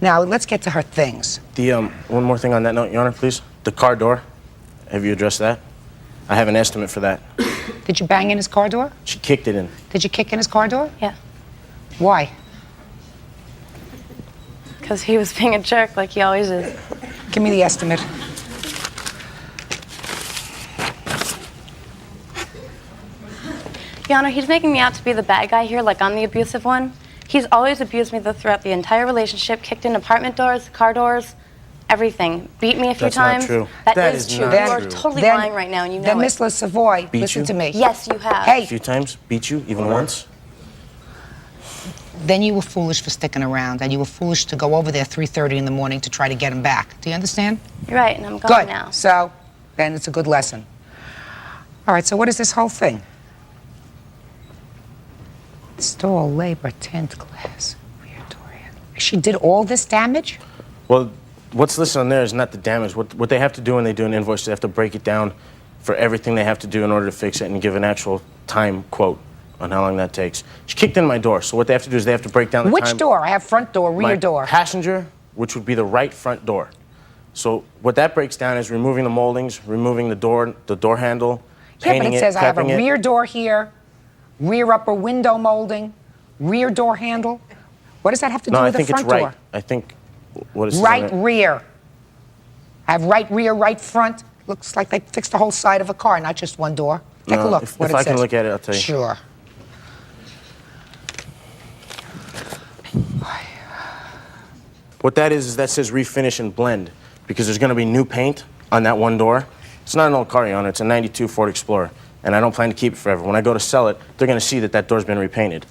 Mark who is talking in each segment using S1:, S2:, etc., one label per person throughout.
S1: Now, let's get to her things.
S2: One more thing on that note, Your Honor, please. The car door, have you addressed that? I have an estimate for that.
S1: Did you bang in his car door?
S2: She kicked it in.
S1: Did you kick in his car door?
S3: Yeah.
S1: Why?
S3: Because he was being a jerk like he always is.
S1: Give me the estimate.
S3: Your Honor, he's making me out to be the bad guy here, like I'm the abusive one. He's always abused me throughout the entire relationship, kicked in apartment doors, car doors, everything. Beat me a few times.
S2: That's not true.
S3: That is true. You are totally lying right now, and you know
S1: Then,
S3: it.
S1: Miss LaSavoy, listen to me.
S3: Yes, you have.
S1: Hey.
S2: A few times? Beat you? Even once?
S1: Then you were foolish for sticking around, and you were foolish to go over there 3:30 in the morning to try to get him back. Do you understand?
S3: You're right, and I'm gone
S1: Good.
S3: now.
S1: So, then it's a good lesson. All right, so what is this whole thing? Install labor, tint glass, rear door handle. She did all this damage?
S2: Well, what's listed on there is not the damage. What they have to do when they do an invoice, they have to break it down for everything they have to do in order to fix it and give an actual time quote on how long that takes. She kicked in my door, so what they have to do is they have to break down the time.
S1: Which door? I have front door, rear door.
S2: Passenger, which would be the right front door. So what that breaks down is removing the moldings, removing the door handle, painting
S1: but it says I have a
S2: prepping it.
S1: rear door here, rear upper window molding, rear door handle. What does that have to do
S2: No, I
S1: with the
S2: think it's
S1: front
S2: right.
S1: door?
S2: I think what is
S1: Right rear. I have right rear, right front. Looks like they fixed the whole side of a car, not just one door. Take a look.
S2: If
S1: what it
S2: I
S1: says.
S2: can look at it, I'll tell you.
S1: Sure.
S2: What that is that says refinish and blend because there's going to be new paint on that one door. It's not an old car, Your Honor. It's a 92 Ford Explorer, and I don't plan to keep it forever. When I go to sell it, they're going to see that that door's been repainted,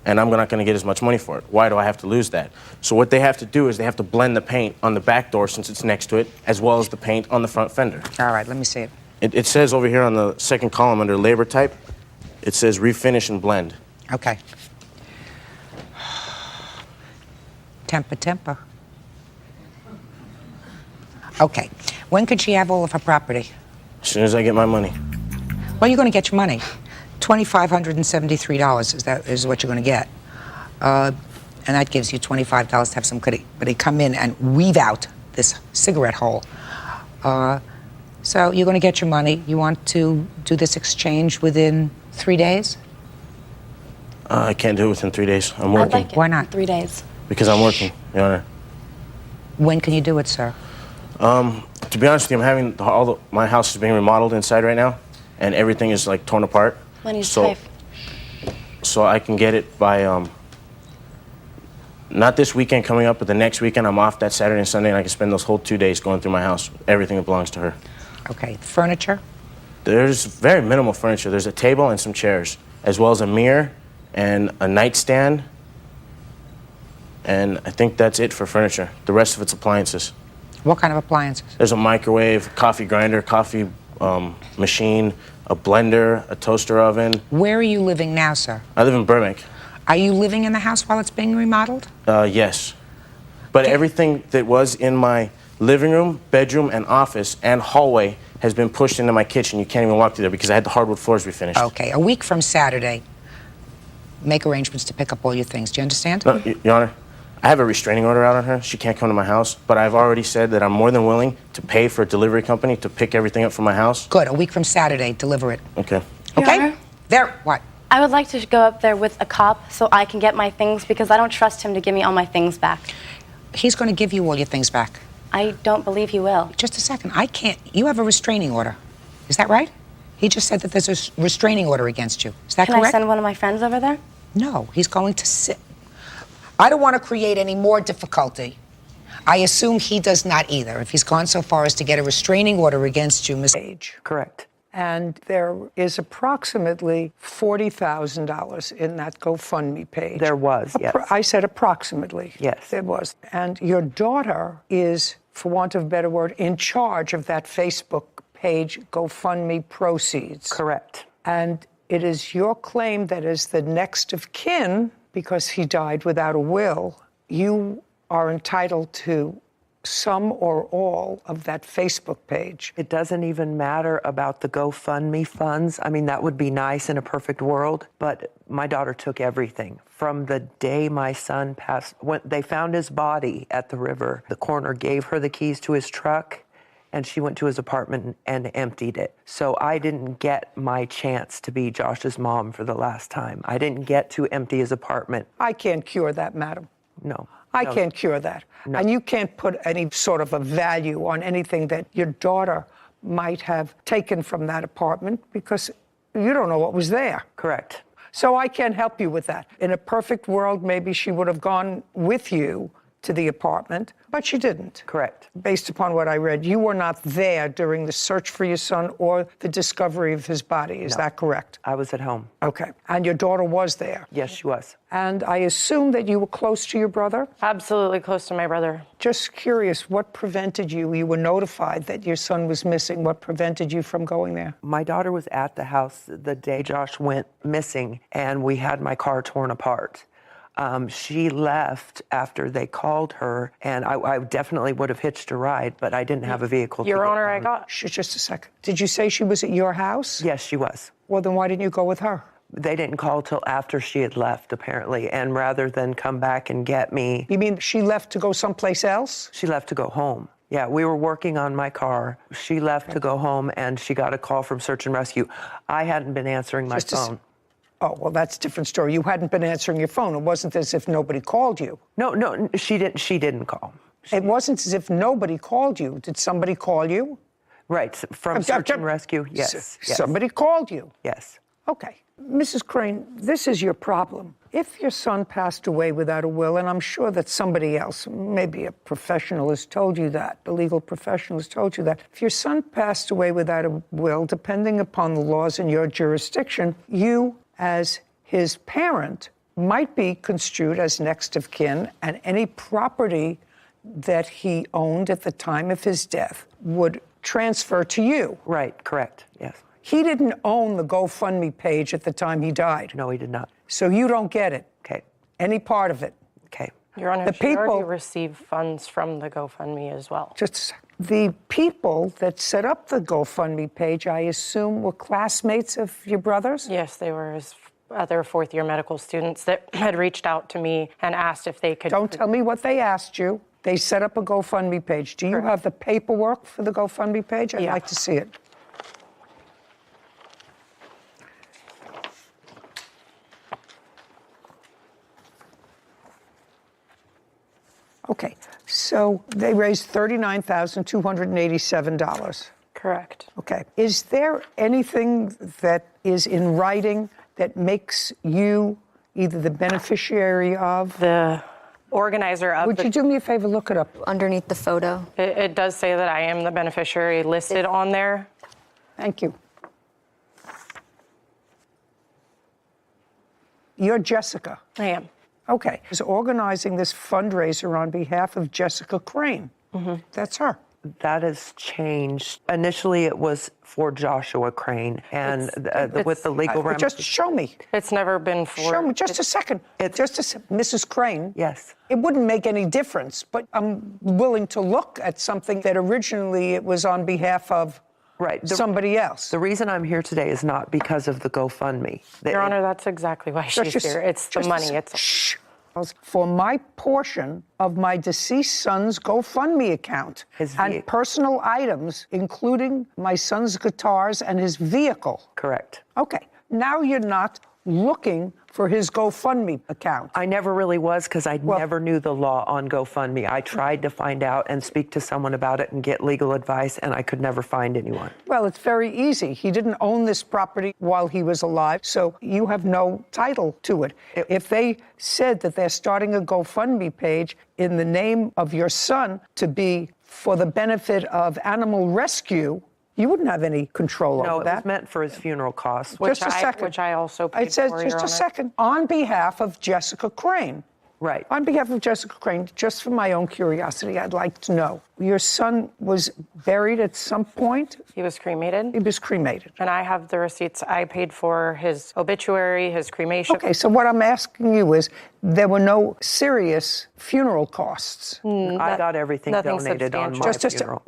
S2: and I'm not going to get as much money for it. Why do I have to lose that? So what they have to do is they have to blend the paint on the back door since it's next to it, as well as the paint on the front fender.
S1: All right, let me see it.
S2: It says over here on the second column under labor type, it says refinish and blend.
S1: Okay. Temper. Okay. When could she have all of her property?
S2: As soon as I get my money.
S1: Well, you're going to get your money. $2,573 is what you're going to get. And that gives you $25 to have somebody come in and weave out this cigarette hole. So you're going to get your money. You want to do this exchange within 3 days?
S2: I can't do it within 3 days. I'm working.
S3: I'd like it.
S1: Why not?
S3: 3 days.
S2: Because I'm working, Your Honor.
S1: When can you do it, sir?
S2: To be honest with you, I'm having my house is being remodeled inside right now, and everything is like torn apart.
S3: Money's safe.
S2: So I can get it by not this weekend coming up, but the next weekend. I'm off that Saturday and Sunday, and I can spend those whole 2 days going through my house, everything that belongs to her.
S1: Okay. Furniture?
S2: There's very minimal furniture. There's a table and some chairs, as well as a mirror and a nightstand. And I think that's it for furniture. The rest of it's appliances.
S1: What kind of appliances?
S2: There's a microwave, coffee grinder, coffee machine, a blender, a toaster oven.
S1: Where are you living now, sir?
S2: I live in Burbank.
S1: Are you living in the house while it's being remodeled?
S2: Yes. But everything that was in my living room, bedroom, and office and hallway has been pushed into my kitchen. You can't even walk through there because I had the hardwood floors refinished.
S1: Okay. A week from Saturday, make arrangements to pick up all your things. Do you understand?
S2: No, Your Honor, I have a restraining order out on her. She can't come to my house, but I've already said that I'm more than willing to pay for a delivery company to pick everything up from my house.
S1: Good. A week from Saturday, deliver it.
S2: Okay.
S3: Your
S1: Okay?
S3: Honor?
S1: There. What?
S3: I would like to go up there with a cop so I can get my things because I don't trust him to give me all my things back.
S1: He's going to give you all your things back.
S3: I don't believe he will.
S1: Just a second. I can't. You have a restraining order. Is that right? He just said that there's a restraining order against you. Is that
S3: Can
S1: correct?
S3: I send one of my friends over there?
S1: No. He's going to sit. I don't want to create any more difficulty. I assume he does not either, if he's gone so far as to get a restraining order against you, Miss
S4: Page. Correct. And there is approximately $40,000 in that GoFundMe page.
S5: There was, yes.
S4: I said approximately.
S5: Yes.
S4: There was. And your daughter is, for want of a better word, in charge of that Facebook page GoFundMe proceeds.
S5: Correct.
S4: And it is your claim that as the next of kin, because he died without a will, you are entitled to some or all of that Facebook page.
S5: It doesn't even matter about the GoFundMe funds. I mean, that would be nice in a perfect world, but my daughter took everything. From the day my son passed, when they found his body at the river, the coroner gave her the keys to his truck, and she went to his apartment and emptied it. So I didn't get my chance to be Josh's mom for the last time. I didn't get to empty his apartment.
S4: I can't cure that, madam.
S5: No.
S4: I
S5: No.
S4: can't cure that.
S5: No.
S4: And you can't put any sort of a value on anything that your daughter might have taken from that apartment because you don't know what was there.
S5: Correct.
S4: So I can't help you with that. In a perfect world, maybe she would have gone with you to the apartment, but she didn't.
S5: Correct.
S4: Based upon what I read, you were not there during the search for your son or the discovery of his body. Is that correct?
S5: I was at home.
S4: Okay. And your daughter was there.
S5: Yes, she was.
S4: And I assume that you were close to your brother?
S6: Absolutely close to my brother.
S4: Just curious, what prevented you? You were notified that your son was missing. What prevented you from going there?
S5: My daughter was at the house the day Josh went missing, and we had my car torn apart. She left after they called her, and I definitely would have hitched a ride, but I didn't have a vehicle.
S6: Your
S5: to get
S6: Honor, I
S5: home.
S6: got.
S4: Just a second. Did you say she was at your house?
S5: Yes, she was.
S4: Well, then why didn't you go with her?
S5: They didn't call till after she had left, apparently, and rather than come back and get me,
S4: You mean she left to go someplace else?
S5: she left to go home. Yeah, we were working on my car. She left to go home, and she got a call from Search and Rescue. I hadn't been answering my
S4: Just a s-
S5: phone.
S4: Oh, well, that's a different story. You hadn't been answering your phone. It wasn't as if nobody called you.
S5: No, she didn't. She didn't call.
S4: It wasn't as if nobody called you. Did somebody call you?
S5: Right, from Search and Rescue. Yes, yes.
S4: Somebody called you.
S5: Yes.
S4: Okay. Mrs. Crane, this is your problem. If your son passed away without a will, and I'm sure that somebody else, maybe a professional has told you that, a legal professional has told you that, if your son passed away without a will, depending upon the laws in your jurisdiction, you, as his parent, might be construed as next of kin, and any property that he owned at the time of his death would transfer to you.
S5: Right, correct, yes.
S4: He didn't own the GoFundMe page at the time he died.
S5: No, he did not.
S4: So you don't get it.
S5: Okay,
S4: Any part of it.
S5: okay.
S6: Your Honor,
S4: The
S6: she
S4: people-
S6: already received funds from the GoFundMe as well.
S4: Just a second. The people that set up the GoFundMe page, I assume, were classmates of your brother's?
S6: Yes, they were his other fourth-year medical students that had reached out to me and asked if they could.
S4: Don't tell me what they asked you. They set up a GoFundMe page. Do you
S6: Correct.
S4: have the paperwork for the GoFundMe page? I'd
S6: Yeah.
S4: like to see it. Okay, so they raised $39,287.
S6: Correct.
S4: Okay. Is there anything that is in writing that makes you either the beneficiary of?
S6: The organizer of
S4: Would
S6: the.
S4: you do me a favor? Look it up.
S7: Underneath the photo.
S6: It does say that I am the beneficiary listed on there.
S4: Thank you. You're Jessica.
S6: I am.
S4: Okay. Is organizing this fundraiser on behalf of Jessica Crane. That's her.
S5: That has changed. Initially, it was for Joshua Crane, and with the legal
S4: Just
S5: ramifications.
S4: show me.
S6: It's never been for.
S4: Show me. Just a second. Mrs. Crane.
S5: Yes.
S4: It wouldn't make any difference, but I'm willing to look at something that originally it was on behalf of
S5: Right.
S4: somebody else.
S5: The reason I'm here today is not because of the GoFundMe.
S6: Your Honor, that's exactly why she's here. It's the money.
S4: Shh. For my portion of my deceased son's GoFundMe account
S5: His
S4: and
S5: vehicle.
S4: personal items, including my son's guitars and his vehicle.
S5: Correct.
S4: Okay, now you're not looking for his GoFundMe account.
S5: I never really was because I never knew the law on GoFundMe. I tried to find out and speak to someone about it and get legal advice, and I could never find anyone.
S4: Well, it's very easy. He didn't own this property while he was alive, so you have no title to it. If they said that they're starting a GoFundMe page in the name of your son to be for the benefit of animal rescue, you wouldn't have any control
S5: No,
S4: over
S5: it
S4: that.
S5: was meant for his funeral costs.
S6: Which
S4: Just a second.
S6: Which I also paid
S4: It says,
S6: for,
S4: just
S6: Your
S4: a
S6: Honor.
S4: second, on behalf of Jessica Crane.
S5: Right.
S4: On behalf of Jessica Crane, just for my own curiosity, I'd like to know, your son was buried at some point?
S6: He was cremated.
S4: He was cremated.
S6: And I have the receipts. I paid for his obituary, his cremation.
S4: Okay, so what I'm asking you is, there were no serious funeral costs.
S5: I got everything
S6: nothing
S5: donated on my
S6: substantial.
S5: funeral.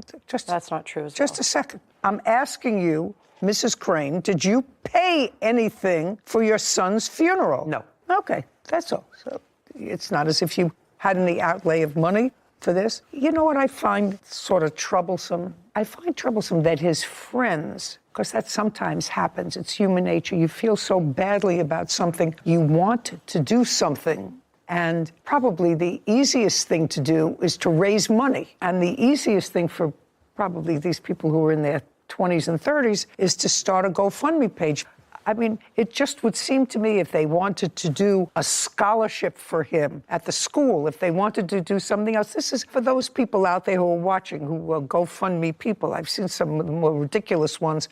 S6: That's not true as
S4: Just
S6: well.
S4: a second. I'm asking you, Mrs. Crane, did you pay anything for your son's funeral?
S5: No.
S4: Okay, that's all. So it's not as if you had any outlay of money for this. You know what I find sort of troublesome? I find troublesome that his friends, because that sometimes happens, it's human nature, you feel so badly about something, you want to do something, and probably the easiest thing to do is to raise money. And the easiest thing for probably these people who are in their 20s and 30s is to start a GoFundMe page. I mean, it just would seem to me if they wanted to do a scholarship for him at the school, if they wanted to do something else, this is for those people out there who are watching, who are GoFundMe people. I've seen some of the more ridiculous ones,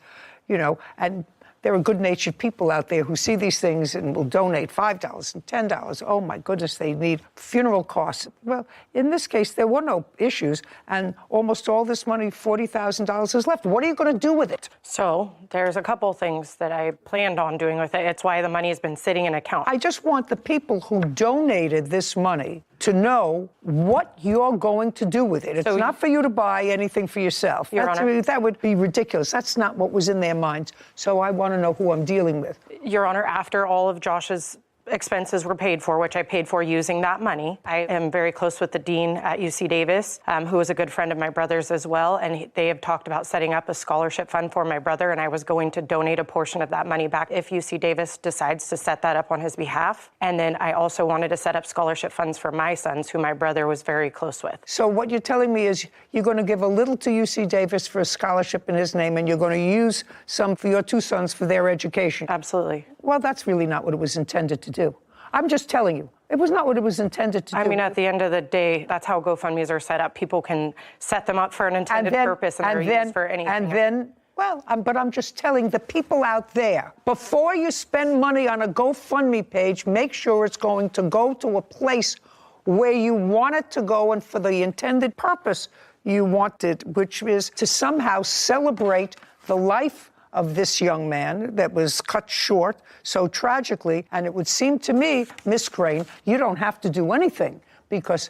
S4: you know, and there are good-natured people out there who see these things and will donate $5 and $10. Oh, my goodness, they need funeral costs. Well, in this case, there were no issues, and almost all this money, $40,000, is left. What are you going to do with it?
S6: So there's a couple things that I planned on doing with it. It's why the money has been sitting in account.
S4: I just want the people who donated this money to know what you're going to do with it. It's
S6: So
S4: not for you to buy anything for yourself.
S6: Your Honor.
S4: That would be ridiculous. That's not what was in their minds. So I want to know who I'm dealing with.
S6: Your Honor, after all of Josh's expenses were paid for, which I paid for using that money, I am very close with the dean at UC Davis, who is a good friend of my brother's as well, and they have talked about setting up a scholarship fund for my brother, and I was going to donate a portion of that money back if UC Davis decides to set that up on his behalf. And then I also wanted to set up scholarship funds for my sons, who my brother was very close with.
S4: So what you're telling me is you're going to give a little to UC Davis for a scholarship in his name, and you're going to use some for your two sons for their education.
S6: Absolutely.
S4: Well, that's really not what it was intended to do. I'm just telling you, it was not what it was intended to do.
S6: I mean, at the end of the day, that's how GoFundMes are set up. People can set them up for an intended purpose, and they're used for anything.
S4: And then, well, but I'm just telling the people out there, before you spend money on a GoFundMe page, make sure it's going to go to a place where you want it to go and for the intended purpose you want it, which is to somehow celebrate the life of this young man that was cut short so tragically. And it would seem to me, Miss Crane, you don't have to do anything because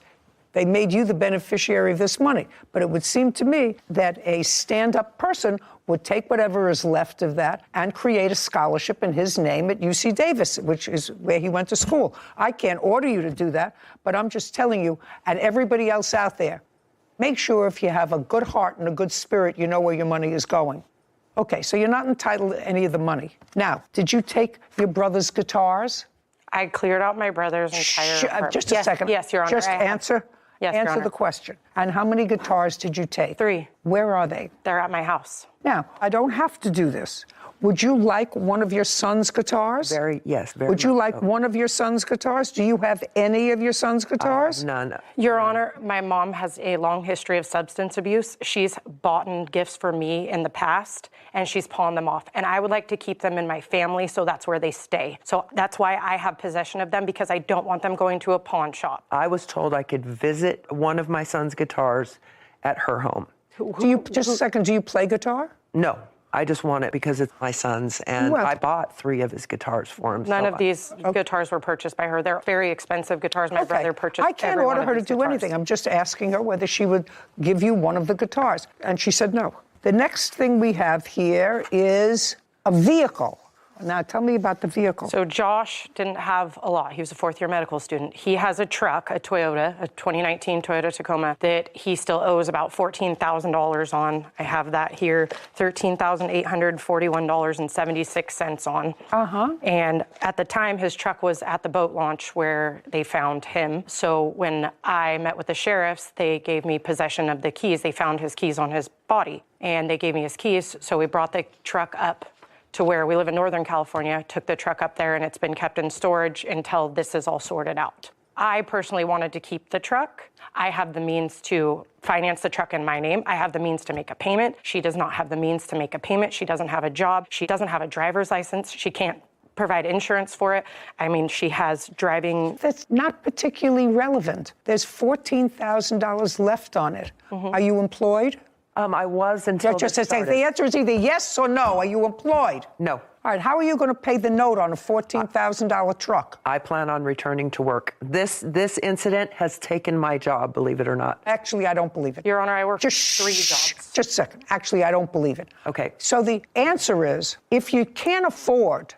S4: they made you the beneficiary of this money. But it would seem to me that a stand-up person would take whatever is left of that and create a scholarship in his name at UC Davis, which is where he went to school. I can't order you to do that, but I'm just telling you, and everybody else out there, make sure if you have a good heart and a good spirit, you know where your money is going. Okay, so you're not entitled to any of the money. Now, did you take your brother's guitars?
S6: I cleared out my brother's entire apartment.
S4: Just a second.
S6: Yes, Your Honor.
S4: Just answer.
S6: Yes, Your
S4: Answer
S6: Honor.
S4: the question. And how many guitars did you take?
S6: 3.
S4: Where are they?
S6: They're at my house.
S4: Now, I don't have to do this. Would you like one of your son's guitars?
S5: Yes, very
S4: Would you
S5: much
S4: like
S5: so.
S4: one of your son's guitars? Do you have any of your son's guitars?
S5: None.
S6: Your Honor, my mom has a long history of substance abuse. She's bought gifts for me in the past, and she's pawned them off. And I would like to keep them in my family, so that's where they stay. So that's why I have possession of them, because I don't want them going to a pawn shop.
S5: I was told I could visit one of my son's guitars at her home.
S4: Just a second, do you play guitar?
S5: No, I just want it because it's my son's, and
S4: Well-
S5: I bought 3 of his guitars for him.
S6: None
S5: so
S6: of these guitars were purchased by her. They're very expensive guitars. My brother purchased
S4: I can't
S6: every one
S4: order
S6: of
S4: her to
S6: these
S4: do
S6: guitars.
S4: anything. I'm just asking her whether she would give you one of the guitars. And she said no. The next thing we have here is a vehicle. Now, tell me about the vehicle.
S6: So Josh didn't have a lot. He was a fourth-year medical student. He has a truck, a Toyota, a 2019 Toyota Tacoma, that he still owes about $14,000 on. I have that here, $13,841.76 on. And at the time, his truck was at the boat launch where they found him. So when I met with the sheriffs, they gave me possession of the keys. They found his keys on his body, and they gave me his keys. So we brought the truck up to where we live in Northern California, took the truck up there, and it's been kept in storage until this is all sorted out. I personally wanted to keep the truck. I have the means to finance the truck in my name. I have the means to make a payment. She does not have the means to make a payment. She doesn't have a job. She doesn't have a driver's license. She can't provide insurance for it. I mean, she has driving.
S4: That's not particularly relevant. There's $14,000 left on it. Are you employed?
S5: I was until
S4: Just
S5: this
S4: to say,
S5: started.
S4: the answer is either yes or no. Are you employed?
S5: No.
S4: All right, how are you going to pay the note on a $14,000 truck?
S5: I plan on returning to work. This incident has taken my job, believe it or not.
S4: Actually, I don't believe it.
S6: Your Honor, I work
S4: Just
S6: 3
S4: shh,
S6: jobs.
S4: just a second. Actually, I don't believe it.
S5: Okay.
S4: So the answer is, if you can't afford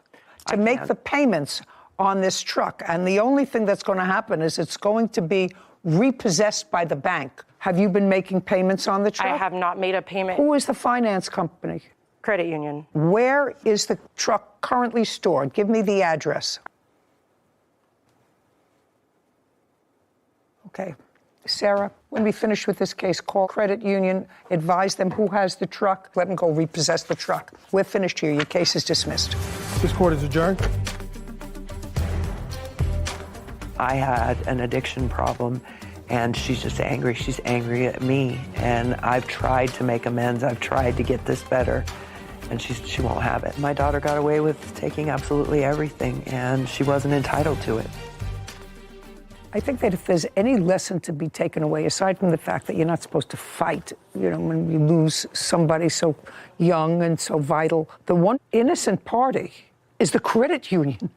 S4: to make
S5: can.
S4: the payments on this truck, and the only thing that's going to happen is it's going to be repossessed by the bank. Have you been making payments on the truck?
S6: I have not made a payment.
S4: Who is the finance company?
S6: Credit union.
S4: Where is the truck currently stored? Give me the address. Okay. Sarah, when we finish with this case, call credit union, advise them who has the truck, let them go repossess the truck. We're finished here. Your case is dismissed.
S7: This court is adjourned.
S5: I had an addiction problem, and she's just angry. She's angry at me, and I've tried to make amends. I've tried to get this better, and she won't have it. My daughter got away with taking absolutely everything, and she wasn't entitled to it.
S4: I think that if there's any lesson to be taken away, aside from the fact that you're not supposed to fight, when you lose somebody so young and so vital, the one innocent party is the credit union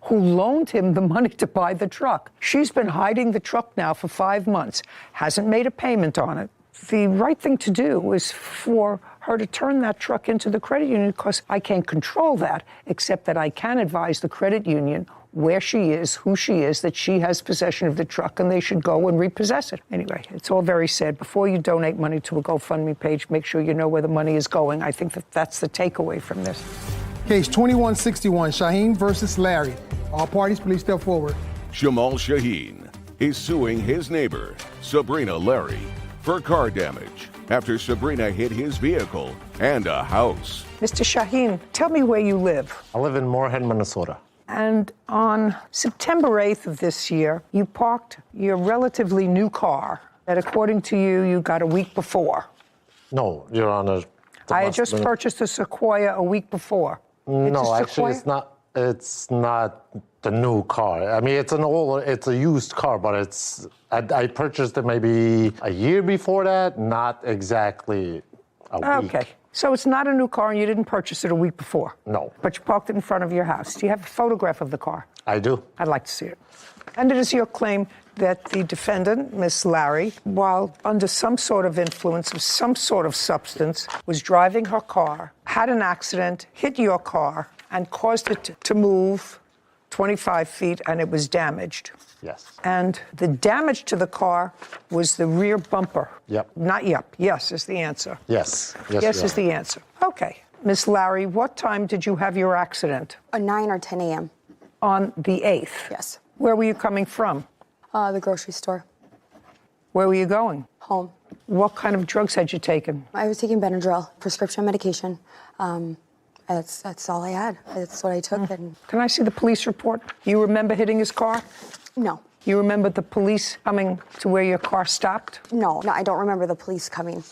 S4: who loaned him the money to buy the truck. She's been hiding the truck now for 5 months, hasn't made a payment on it. The right thing to do is for her to turn that truck into the credit union, because I can't control that, except that I can advise the credit union where she is, who she is, that she has possession of the truck, and they should go and repossess it. Anyway, it's all very sad. Before you donate money to a GoFundMe page, make sure you know where the money is going. I think that that's the takeaway from this.
S7: Case 2161, Shaheen versus Larry. All parties, please step forward.
S8: Jamal Shaheen is suing his neighbor, Sabrina Larry, for car damage after Sabrina hit his vehicle and a house.
S4: Mr. Shaheen, tell me where you live.
S9: I live in Moorhead, Minnesota.
S4: And on September 8th of this year, you parked your relatively new car that, according to you, you got a week before.
S9: No, Your Honor.
S4: I had just purchased a Sequoia a week before.
S9: No, actually, it's not. It's not the new car. I mean, it's a used car, but I purchased it maybe a year before that, not exactly a week.
S4: Okay. So it's not a new car, and you didn't purchase it a week before?
S9: No.
S4: But you parked it in front of your house. Do you have a photograph of the car?
S9: I do.
S4: I'd like to see it. And it is your claim that the defendant, Miss Larry, while under some sort of influence of some sort of substance, was driving her car, had an accident, hit your car, and caused it to move 25 feet, and it was damaged.
S9: Yes.
S4: And the damage to the car was the rear bumper.
S9: Yep.
S4: Not yep. Yes is the answer.
S9: Yes. Yes,
S4: Yes
S9: Your
S4: is the answer. Okay. Miss Larry, what time did you have your accident?
S10: 9 or 10 a.m.
S4: On the 8th?
S10: Yes.
S4: Where were you coming from?
S10: The grocery store.
S4: Where were you going?
S10: Home.
S4: What kind of drugs had you taken?
S10: I was taking Benadryl, prescription medication. That's all I had. That's what I took. And
S4: Can I see the police report? You remember hitting his car?
S10: no.
S4: You remember the police coming to where your car stopped?
S10: No, I don't remember the police coming.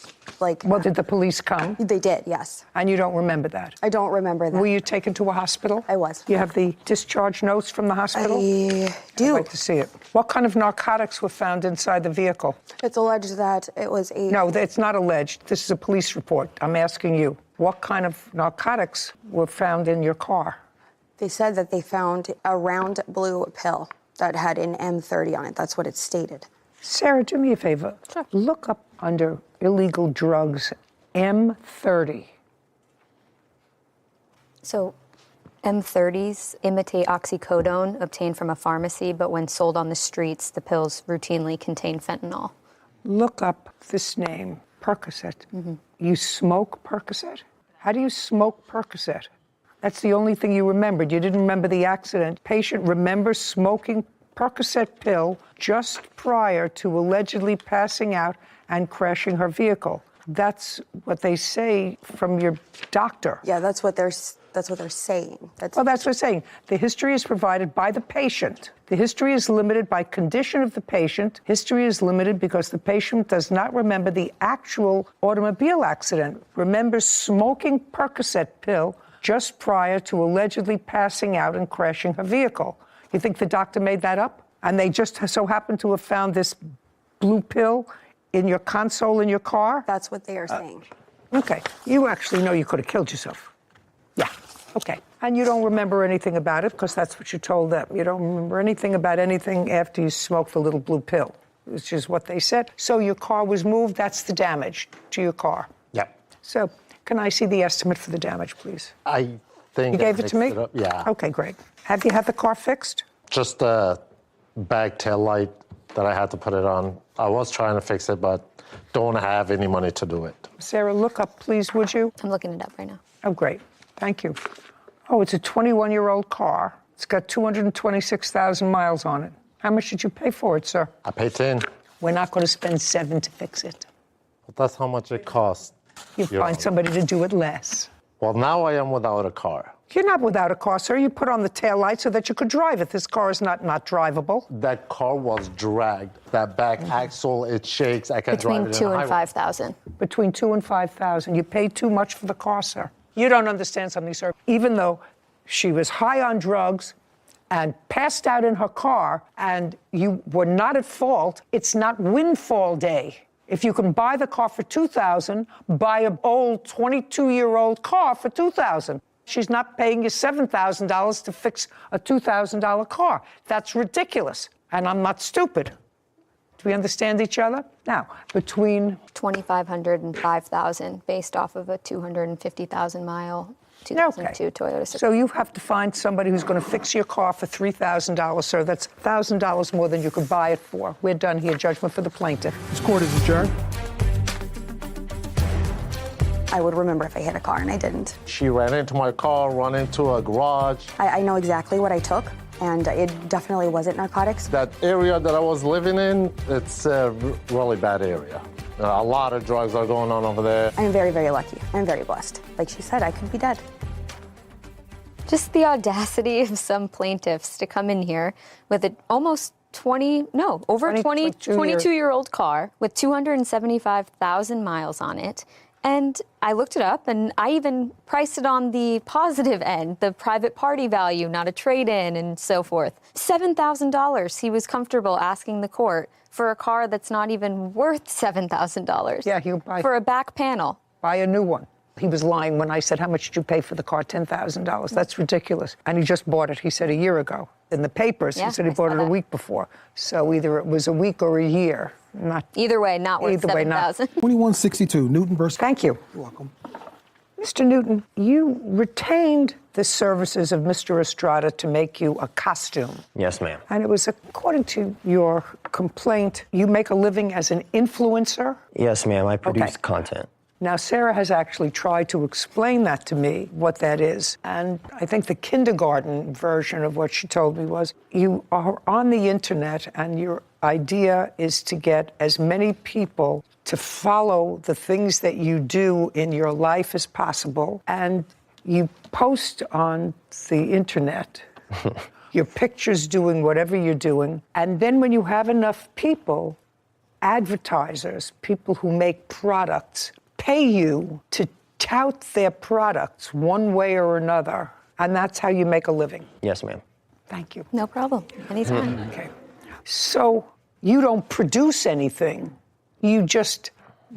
S4: Well, did the police come?
S10: They did, yes.
S4: And you don't remember that?
S10: I don't remember that.
S4: Were you taken to a hospital?
S10: I was.
S4: You have the discharge notes from the hospital?
S10: I do.
S4: I'd like to see it. What kind of narcotics were found inside the vehicle?
S10: It's alleged that it was a...
S4: No, it's not alleged. This is a police report. I'm asking you. What kind of narcotics were found in your car?
S10: They said that they found a round blue pill that had an M30 on it. That's what it stated.
S4: Sarah, do me a favor.
S10: Sure.
S4: Look up under illegal drugs, M30.
S11: So M30s imitate oxycodone obtained from a pharmacy, but when sold on the streets, the pills routinely contain fentanyl.
S4: Look up this name, Percocet. Mm-hmm. You smoke Percocet? How do you smoke Percocet? That's the only thing you remembered. You didn't remember the accident. Patient remembers smoking Percocet pill just prior to allegedly passing out and crashing her vehicle. That's what they say from your doctor.
S10: Yeah, that's what they're saying.
S4: Well, that's what I'm saying. The history is provided by the patient. The history is limited by condition of the patient. History is limited because the patient does not remember the actual automobile accident. Remembers smoking Percocet pill just prior to allegedly passing out and crashing her vehicle. You think the doctor made that up? And they just so happened to have found this blue pill in your console in your car?
S10: That's what they are saying.
S4: Okay. You actually know you could have killed yourself. Yeah. Okay. And you don't remember anything about it because that's what you told them. You don't remember anything about anything after you smoked the little blue pill, which is what they said. So your car was moved. That's the damage to your car.
S9: Yep.
S4: So can I see the estimate for the damage, please?
S9: I think
S4: You gave it to me?
S9: Yeah.
S4: Okay, great. Have you had the car fixed?
S9: Just a back tail light that I had to put it on. I was trying to fix it, but don't have any money to do it.
S4: Sarah, look up, please, would you?
S11: I'm looking it up right now.
S4: Oh, great. Thank you. Oh, it's a 21-year-old car. It's got 226,000 miles on it. How much did you pay for it, sir?
S9: I paid 10.
S4: We're not going to spend 7 to fix it.
S9: Well, that's how much it costs.
S4: You find somebody to do it less.
S9: Well, now I am without a car.
S4: You're not without a car, sir. You put on the taillight so that you could drive it. This car is not drivable.
S9: That car was dragged. That back axle, it shakes. I can't drive it.
S11: Between 2 and 5,000.
S4: Between 2 and 5,000. You paid too much for the car, sir. You don't understand something, sir. Even though she was high on drugs and passed out in her car and you were not at fault, it's not windfall day. If you can buy the car for $2,000, buy an old 22-year-old car for $2,000. She's not paying you $7,000 to fix a $2,000 car. That's ridiculous. And I'm not stupid. Do we understand each other? Now, between
S11: 2,500 and 5,000 based off of a 250,000 mile 2002 Toyota Supra.
S4: So you have to find somebody who's going to fix your car for $3,000, sir. That's $1,000 more than you could buy it for. We're done here. Judgment for the plaintiff.
S7: This court is adjourned.
S10: I would remember if I hit a car, and I didn't.
S9: She ran into my car, run into a garage.
S10: I know exactly what I took, and it definitely wasn't narcotics.
S9: That area that I was living in, it's a really bad area. A lot of drugs are going on over there.
S10: I'm very, very lucky. I'm very blessed. Like she said, I could be dead.
S11: Just the audacity of some plaintiffs to come in here with an almost 22-year-old car with 275,000 miles on it. And I looked it up, and I even priced it on the positive end, the private party value, not a trade-in, and so forth. $7,000 he was comfortable asking the court for a car that's not even worth $7,000.
S4: Yeah, he'll buy.
S11: For a back panel.
S4: Buy a new one. He was lying when I said, how much did you pay for the car? $10,000. That's ridiculous. And he just bought it, he said, a year ago. In the papers, he said he bought it a week before. So either it was a week or a year.
S11: Either way, not worth $7,000.
S7: 2162, Newton versus.
S4: Thank you.
S7: You're welcome.
S4: Mr. Newton, you retained the services of Mr. Estrada to make you a costume.
S12: Yes, ma'am.
S4: And it was, according to your complaint, you make a living as an influencer?
S12: Yes, ma'am. I produce content.
S4: Now, Sarah has actually tried to explain that to me, what that is. And I think the kindergarten version of what she told me was, you are on the internet and your idea is to get as many people to follow the things that you do in your life as possible. And you post on the internet your pictures doing whatever you're doing. And then when you have enough people, advertisers, people who make products, pay you to tout their products one way or another, and that's how you make a living.
S12: Yes, ma'am.
S4: Thank you.
S11: No problem. Anytime.
S4: Okay. So you don't produce anything. You just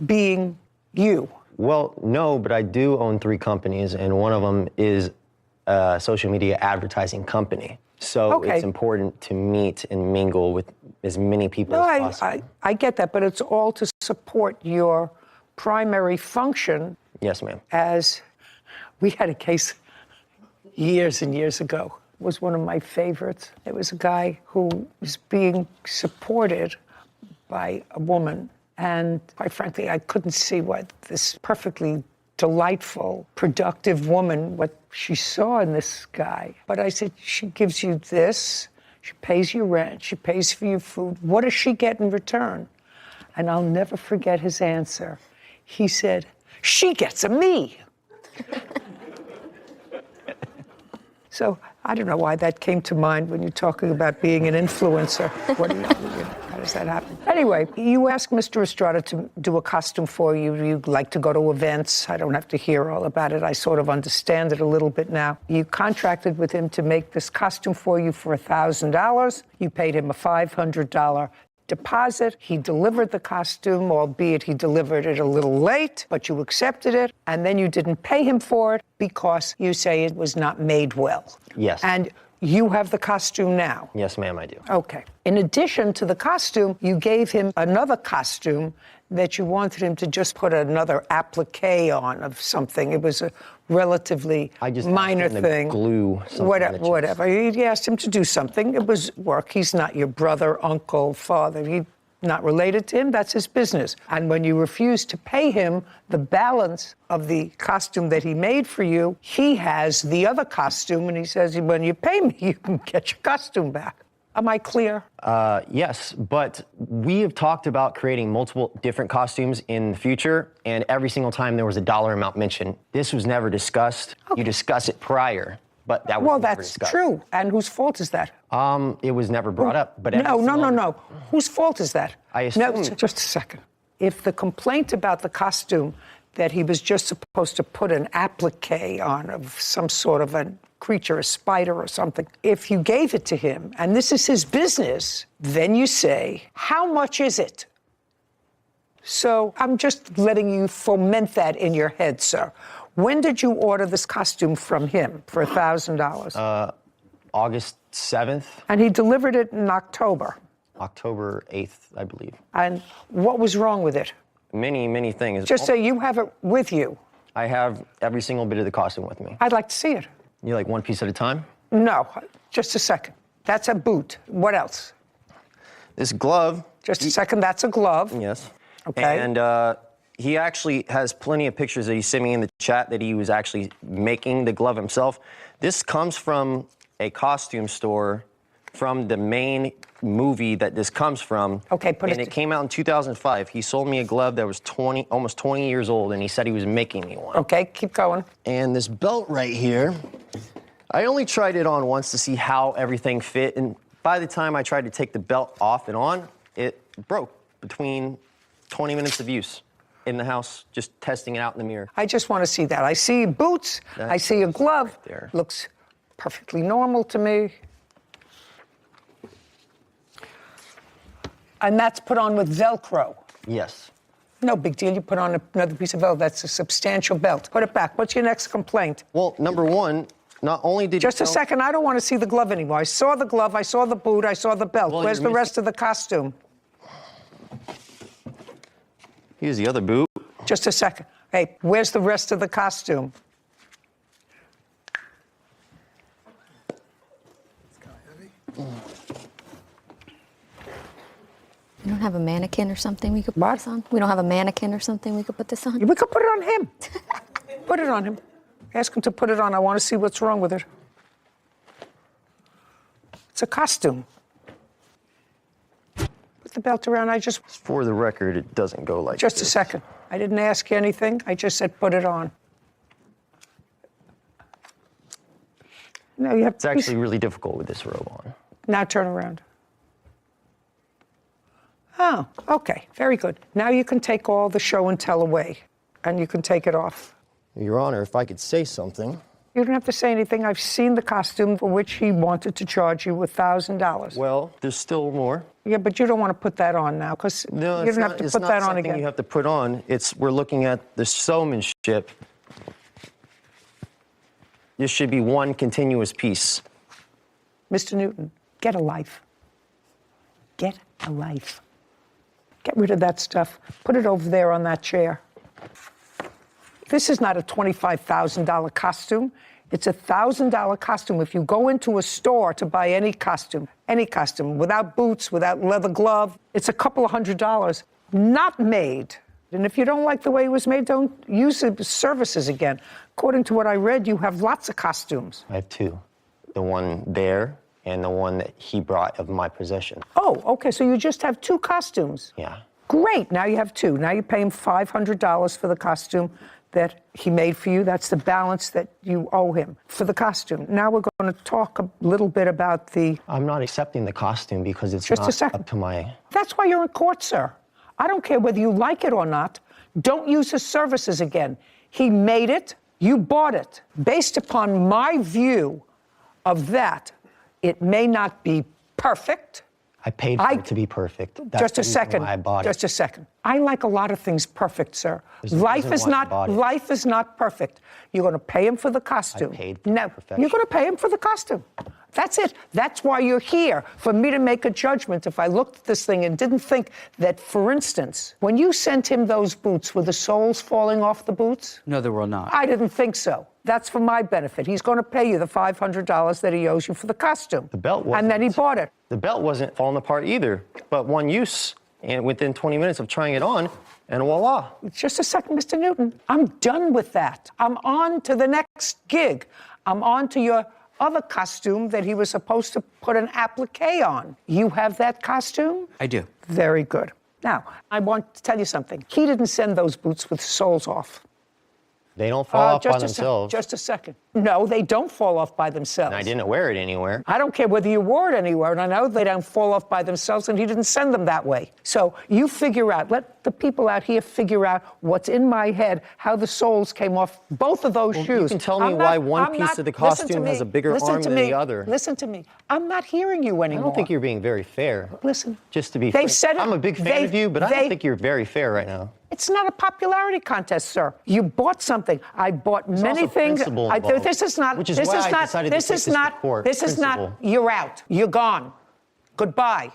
S4: being you.
S12: Well, no, but I do own 3 companies, and one of them is a social media advertising company. So it's important to meet and mingle with as many people as possible.
S4: I get that, but it's all to support your primary function.
S12: Yes, ma'am.
S4: As we had a case years and years ago. It was one of my favorites. It was a guy who was being supported by a woman. And quite frankly, I couldn't see what this perfectly delightful, productive woman, what she saw in this guy. But I said, she gives you this, she pays you rent, she pays for your food. What does she get in return? And I'll never forget his answer. He said, she gets a me. So I don't know why that came to mind when you're talking about being an influencer. What do you gotta Sometimes that happens. Anyway, you asked Mr. Estrada to do a costume for you. You like to go to events. I don't have to hear all about it. I sort of understand it a little bit now. You contracted with him to make this costume for you for $1,000. You paid him a $500 deposit. He delivered the costume, albeit he delivered it a little late, but you accepted it, and then you didn't pay him for it because you say it was not made well.
S12: Yes.
S4: And you have the costume now.
S12: Yes, ma'am, I do.
S4: Okay. In addition to the costume, you gave him another costume that you wanted him to just put another applique on of something. It was a relatively minor thing.
S12: Glue something.
S4: Whatever. You asked him to do something. It was work. He's not your brother, uncle, father. You're not related to him. That's his business. And when you refused to pay him the balance of the costume that he made for you, he has the other costume, and he says, when you pay me, you can get your costume back. Am I clear?
S12: Yes, but we have talked about creating multiple different costumes in the future, and every single time there was a dollar amount mentioned. This was never discussed. Okay. You discuss it prior, but that was never discussed.
S4: Well, that's true. And whose fault is that?
S12: It was never brought up. But
S4: No. Whose fault is that?
S12: I assume.
S4: No, just a second. If the complaint about the costume that he was just supposed to put an applique on of some sort of a creature, a spider or something, if you gave it to him, and this is his business, then you say, how much is it? So I'm just letting you foment that in your head, sir. When did you order this costume from him for $1,000?
S12: August 7th.
S4: And he delivered it in October.
S12: October 8th, I believe.
S4: And what was wrong with it?
S12: Many things.
S4: Just say you have it with you.
S12: I have every single bit of the costume with me.
S4: I'd like to see it.
S12: You like one piece at a time?
S4: No, just a second. That's a boot. What else?
S12: This glove.
S4: Just a second, that's a glove.
S12: Yes.
S4: Okay.
S12: And he actually has plenty of pictures that he sent me in the chat that he was actually making the glove himself. This comes from a costume store from the main movie that this comes from.
S4: Okay,
S12: and it came out in 2005. He sold me a glove that was almost 20 years old, and he said he was making me one.
S4: Okay, keep going.
S12: And this belt right here, I only tried it on once to see how everything fit, and by the time I tried to take the belt off and on, it broke between 20 minutes of use in the house, just testing it out in the mirror.
S4: I just want to see that. I see boots, I see a glove.
S12: Right there.
S4: Looks perfectly normal to me. And that's put on with Velcro.
S12: Yes.
S4: No big deal. You put on another piece of Velcro. That's a substantial belt. Put it back. What's your next complaint?
S12: Well, number one, not only did
S4: Just a second. I don't want to see the glove anymore. I saw the glove. I saw the boot. I saw the belt.
S12: Well,
S4: Where's the rest of the costume?
S12: Here's the other boot.
S4: Just a second. Hey, where's the rest of the costume?
S7: It's kind of heavy.
S11: We don't have a mannequin or something we could put this on? We don't have a mannequin or something we could put this on?
S4: We could put it on him. Put it on him. Ask him to put it on. I want to see what's wrong with it. It's a costume. Put the belt around.
S12: For the record, it doesn't go like
S4: Just
S12: this.
S4: a second. I didn't ask you anything. I just said put it on. No, you have.
S12: It's actually really difficult with this robe on.
S4: Now turn around. Oh, okay. Very good. Now you can take all the show and tell away, and you can take it off.
S12: Your Honor, if I could say something.
S4: You don't have to say anything. I've seen the costume for which he wanted to charge you $1,000.
S12: Well, there's still more.
S4: Yeah, but you don't want to put that on now, because you don't have to put that on again.
S12: You have to put on. We're looking at the sew-manship. This should be one continuous piece.
S4: Mr. Newton, get a life. Get a life. Get rid of that stuff. Put it over there on that chair. This is not a $25,000 costume. It's a $1,000 costume. If you go into a store to buy any costume, without boots, without leather glove, it's a couple of $100. Not made. And if you don't like the way it was made, don't use the services again. According to what I read, you have lots of costumes.
S12: I have two. The one there and the one that he brought of my possession.
S4: Oh, okay, so you just have two costumes.
S12: Yeah.
S4: Great, now you have two. Now you pay him $500 for the costume that he made for you. That's the balance that you owe him for the costume. Now we're going to talk a little bit about the...
S12: I'm not accepting the costume because it's
S4: Just a
S12: not
S4: second.
S12: up to my...
S4: That's why you're in court, sir. I don't care whether you like it or not. Don't use his services again. He made it, you bought it. Based upon my view of that, it may not be perfect.
S12: I paid for it to be perfect. That's
S4: Just a
S12: the reason
S4: second.
S12: why I bought it.
S4: Just a second. I like a lot of things perfect, sir.
S12: There's a
S4: Life
S12: reason
S4: is
S12: why I
S4: not
S12: bought it.
S4: life is not perfect. You're going to pay him for the costume.
S12: I paid for
S4: No,
S12: perfection.
S4: you're going to pay him for the costume. That's it. That's why you're here, for me to make a judgment. If I looked at this thing and didn't think that, for instance, when you sent him those boots, were the soles falling off the boots?
S13: No, they were not.
S4: I didn't think so. That's for my benefit. He's going to pay you the $500 that he owes you for the costume.
S12: The belt wasn't.
S4: And then he bought it.
S12: The belt wasn't falling apart either, but one use, and within 20 minutes of trying it on, and voila.
S4: Just a second, Mr. Newton. I'm done with that. I'm on to the next gig. I'm on to your other costume that he was supposed to put an applique on. You have that costume?
S13: I do.
S4: Very good. Now, I want to tell you something. He didn't send those boots with soles off.
S12: They don't fall off by themselves.
S4: Just a second. No, they don't fall off by themselves.
S12: And I didn't wear it anywhere.
S4: I don't care whether you wore it anywhere, and I know they don't fall off by themselves, and he didn't send them that way. So you figure out, let the people out here figure out what's in my head, how the soles came off both of those shoes.
S12: You can tell me why one piece of the costume has a bigger arm than the other.
S4: Listen to me. I'm not hearing you anymore.
S12: I don't think you're being very fair.
S4: Listen.
S12: Just to be
S4: They
S12: fair.
S4: said it-
S12: I'm a big fan of you, but I don't think you're very fair right now.
S4: It's not a popularity contest, sir. You bought something. I bought
S12: There's
S4: many
S12: also
S4: things.
S12: principle involved,
S4: This is not.
S12: which is
S4: this
S12: why
S4: is
S12: I
S4: not.
S12: decided to
S4: This
S12: take
S4: is
S12: this to
S4: not.
S12: court.
S4: This is not.
S12: Principle.
S4: You're out. You're gone. Goodbye.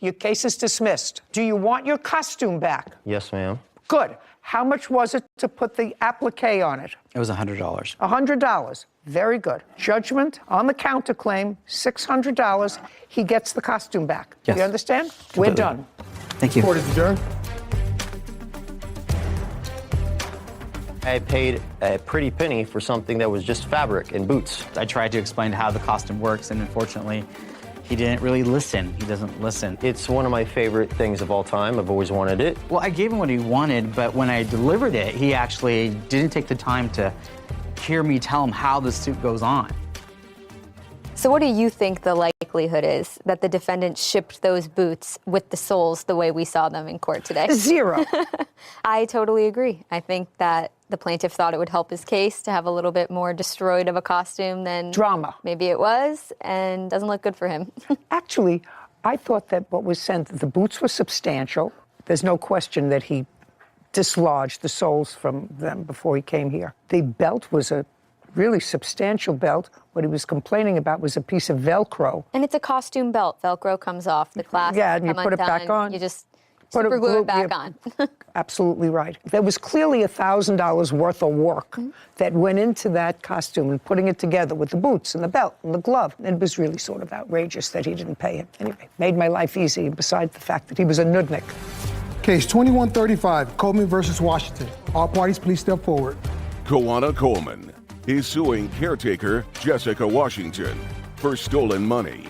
S4: Your case is dismissed. Do you want your costume back?
S12: Yes, ma'am.
S4: Good. How much was it to put the applique on it?
S13: It was $100.
S4: $100. Very good. Judgment on the counterclaim, $600. He gets the costume back.
S13: Yes.
S4: You understand?
S13: Completely.
S4: We're done.
S13: Thank you.
S7: Court is adjourned.
S12: I paid a pretty penny for something that was just fabric and boots.
S13: I tried to explain how the costume works, and unfortunately, he didn't really listen. He doesn't listen.
S12: It's one of my favorite things of all time. I've always wanted it.
S13: Well, I gave him what he wanted, but when I delivered it, he actually didn't take the time to hear me tell him how the suit goes on.
S11: So what do you think the likelihood is that the defendant shipped those boots with the soles the way we saw them in court today?
S4: 0.
S11: I totally agree. I think that the plaintiff thought it would help his case to have a little bit more destroyed of a costume than
S4: Drama.
S11: Maybe it was, and doesn't look good for him.
S4: Actually, I thought that what was sent, the boots were substantial. There's no question that he dislodged the soles from them before he came here. The belt was a really substantial belt. What he was complaining about was a piece of Velcro.
S11: And it's a costume belt. Velcro comes off. The clasps
S4: Yeah, and you
S11: come
S4: put it back
S11: undone.
S4: on.
S11: You just
S4: Put it-
S11: super glue
S4: glue-
S11: it back
S4: yeah.
S11: on.
S4: Absolutely right. There was clearly $1,000 worth of work that went into that costume and putting it together with the boots and the belt and the glove. And it was really sort of outrageous that he didn't pay him. Anyway, made my life easy, besides the fact that he was a nudnik.
S7: Case 2135, Coleman versus Washington. All parties, please step forward.
S8: Koana Coleman is suing caretaker Jessica Washington for stolen money,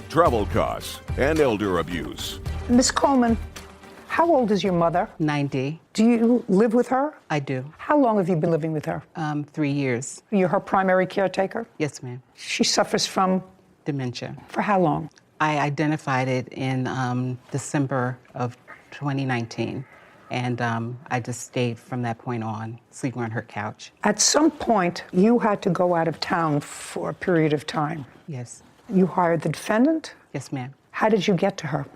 S8: travel costs, and elder abuse.
S4: Miss Coleman, how old is your mother?
S14: 90.
S4: Do you live with her?
S14: I do.
S4: How long have you been living with her?
S14: 3 years.
S4: You're her primary caretaker?
S14: Yes, ma'am.
S4: She suffers from?
S14: Dementia.
S4: For how long?
S14: I identified it in December of 2019. And I just stayed from that point on, sleeping on her couch.
S4: At some point, you had to go out of town for a period of time.
S14: Yes.
S4: You hired the defendant?
S14: Yes, ma'am.
S4: How did you get to her?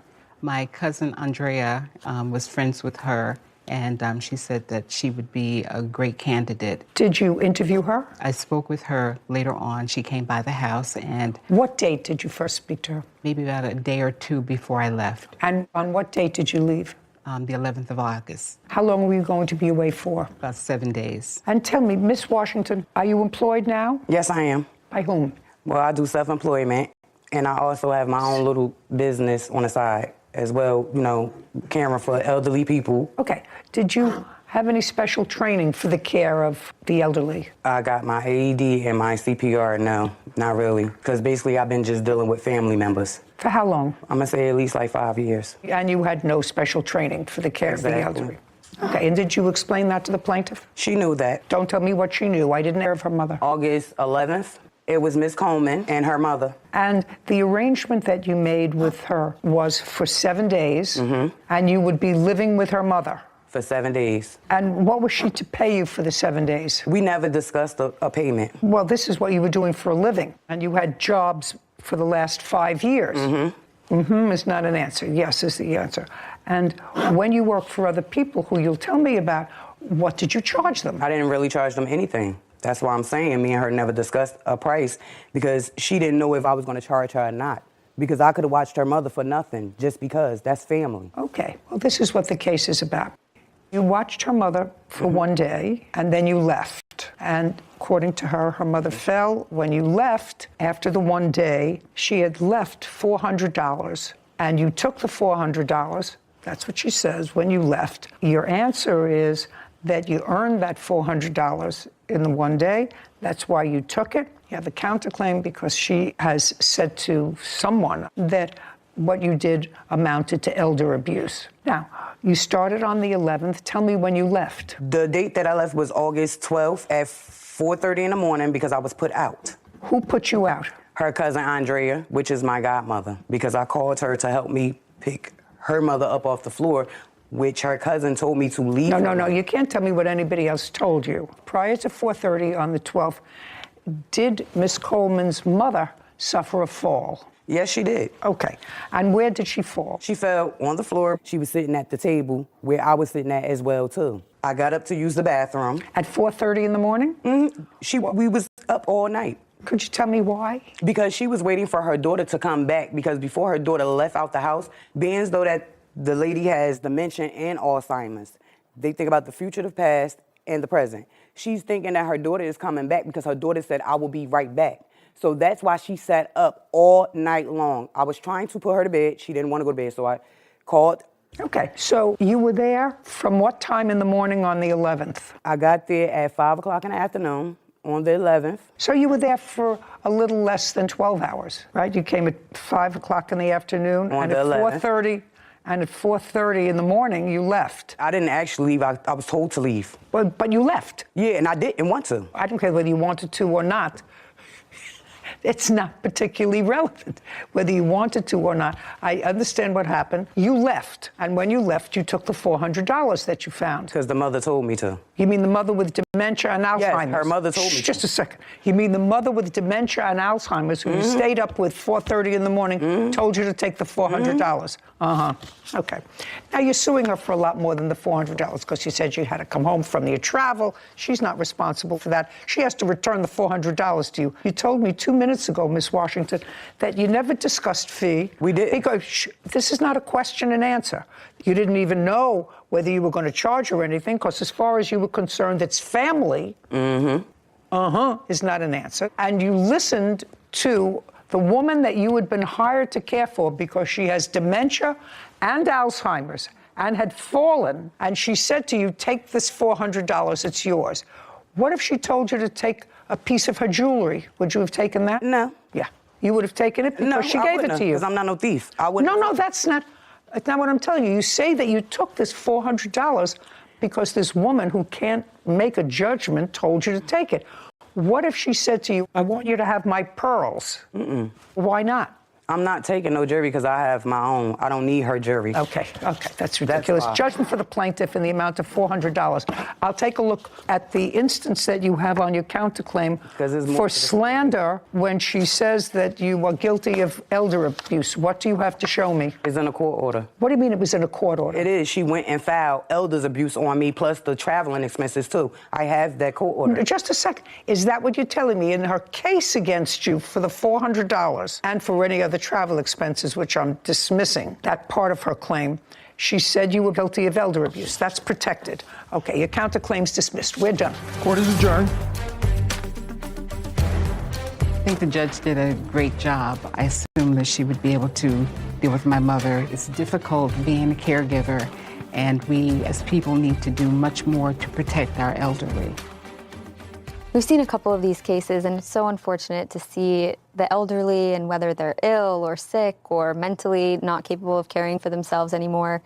S14: My cousin Andrea was friends with her, and she said that she would be a great candidate.
S4: Did you interview her?
S14: I spoke with her later on. She came by the house, and...
S4: What date did you first speak to her?
S14: Maybe about a day or two before I left.
S4: And on what date did you leave?
S14: The 11th of August.
S4: How long were you going to be away for?
S14: About 7 days.
S4: And tell me, Miss Washington, are you employed now?
S15: Yes, I am.
S4: By whom?
S15: Well, I do self-employment, and I also have my own little business on the side as well, you know, caring for elderly people.
S4: Okay. Did you have any special training for the care of the elderly?
S15: I got my AED and my CPR now, Not really, because basically I've been just dealing with family members.
S4: For how long?
S15: I'm gonna say at least like 5 years.
S4: And you had no special training for the care of the elderly? Okay, and did you explain that to the plaintiff?
S15: She knew that.
S4: Don't tell me what she knew. I didn't hear of her mother.
S15: August 11th, it was Miss Coleman and her mother.
S4: And the arrangement that you made with her was for 7 days, and you would be living with her mother.
S15: For 7 days.
S4: And what was she to pay you for the 7 days?
S15: We never discussed a payment.
S4: Well, this is what you were doing for a living, and you had jobs for the last 5 years. Is not an answer. Yes is the answer. And when you work for other people who you'll tell me about, what did you charge them?
S15: I didn't really charge them anything. That's why I'm saying me and her never discussed a price, because she didn't know if I was going to charge her or not. Because I could have watched her mother for nothing, just because. That's family.
S4: Okay, well, this is what the case is about. You watched her mother for 1 day, and then you left. And according to her, her mother fell. When you left, after the 1 day, she had left $400, and you took the $400. That's what she says when you left. Your answer is that you earned that $400 in the 1 day. That's why you took it. You have a counterclaim because she has said to someone that what you did amounted to elder abuse. Now, you started on the 11th. Tell me when you left.
S15: The date that I left was August 12th at 4:30 in the morning because I was put out.
S4: Who put you out?
S15: Her cousin Andrea, which is my godmother, because I called her to help me pick her mother up off the floor, which her cousin told me to leave.
S4: No, you can't tell me what anybody else told you. Prior to 4:30 on the 12th, did Miss Coleman's mother suffer a fall?
S15: Yes, she did.
S4: Okay. And where did she fall?
S15: She fell on the floor. She was sitting at the table where I was sitting at as well, too. I got up to use the bathroom.
S4: At 4:30 in the morning?
S15: We was up all night.
S4: Could you tell me why?
S15: Because she was waiting for her daughter to come back, because before her daughter left out the house, being as though that the lady has dementia and Alzheimer's, they think about the future, the past, and the present. She's thinking that her daughter is coming back because her daughter said, "I will be right back." So that's why she sat up all night long. I was trying to put her to bed. She didn't want to go to bed, so I called.
S4: Okay, so you were there from what time in the morning on the 11th?
S15: I got there at 5 o'clock in the afternoon on the 11th.
S4: So you were there for a little less than 12 hours, right? You came at 5 o'clock in the afternoon,
S15: on
S4: and
S15: the
S4: at
S15: 11th.
S4: 4:30, and at 4:30 in the morning, you left.
S15: I didn't actually leave. I was told to leave.
S4: But you left.
S15: Yeah, and I didn't want to.
S4: I don't care whether you wanted to or not. It's not particularly relevant whether you wanted to or not. I understand what happened. You left, and when you left, you took the $400 that you found.
S15: Because the mother told me to.
S4: You mean the mother with dementia and Alzheimer's?
S15: Yes, her mother told me to.
S4: Just a second. You mean the mother with dementia and Alzheimer's who you stayed up with 4:30 in the morning told you to take the $400? Okay. Now, you're suing her for a lot more than the $400 because you said you had to come home from your travel. She's not responsible for that. She has to return the $400 to you. You told me 2 minutes ago, Miss Washington, that you never discussed fee.
S15: We did.
S4: Because this is not a question and answer. You didn't even know whether you were going to charge her anything, because as far as you were concerned, it's family. Is not an answer. And you listened to the woman that you had been hired to care for because she has dementia and Alzheimer's and had fallen, and she said to you, take this $400, it's yours. What if she told you to take a piece of her jewelry? Would you have taken that?
S15: No.
S4: Yeah. You would have taken it because she gave it to you.
S15: Because I'm not no thief. I wouldn't.
S4: No, that's not what I'm telling you. You say that you took this $400 because this woman who can't make a judgment told you to take it. What if she said to you, I want you to have my pearls? Why not?
S15: I'm not taking no jury because I have my own. I don't need her jury.
S4: Okay, that's ridiculous. Judgment for the plaintiff in the amount of $400. I'll take a look at the instance that you have on your counterclaim for slander when she says that you are guilty of elder abuse. What do you have to show me?
S15: It's in a court order.
S4: What do you mean it was in a court order?
S15: It is. She went and filed elder's abuse on me, plus the traveling expenses, too. I have that court order.
S4: Just a second. Is that what you're telling me? In her case against you for the $400 and for any other travel expenses, which I'm dismissing, that part of her claim, she said you were guilty of elder abuse. That's protected. Okay, your counterclaim's dismissed. We're done.
S7: Court is adjourned.
S14: I think the judge did a great job. I assume that she would be able to deal with my mother. It's difficult being a caregiver, and we as people need to do much more to protect our elderly.
S11: We've seen a couple of these cases, and it's so unfortunate to see the elderly, and whether they're ill or sick or mentally not capable of caring for themselves anymore,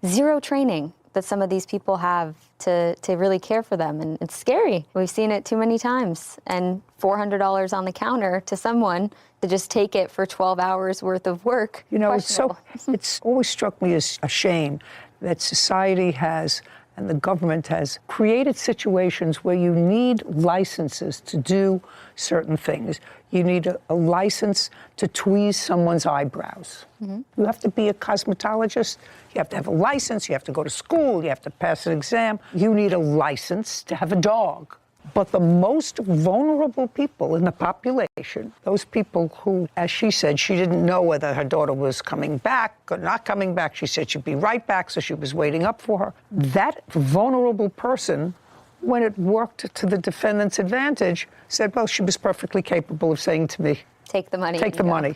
S11: zero training that some of these people have to really care for them. And it's scary. We've seen it too many times. And $400 on the counter to someone to just take it for 12 hours worth of work.
S4: You know, it's always struck me as a shame that society has and the government has created situations where you need licenses to do certain things. You need a license to tweeze someone's eyebrows.
S11: Mm-hmm.
S4: You have to be a cosmetologist. You have to have a license. You have to go to school. You have to pass an exam. You need a license to have a dog. But the most vulnerable people in the population, those people who, as she said, she didn't know whether her daughter was coming back or not coming back. She said she'd be right back, so she was waiting up for her. That vulnerable person, when it worked to the defendant's advantage, said, well, she was perfectly capable of saying to me,
S11: take the money.
S4: Take the money.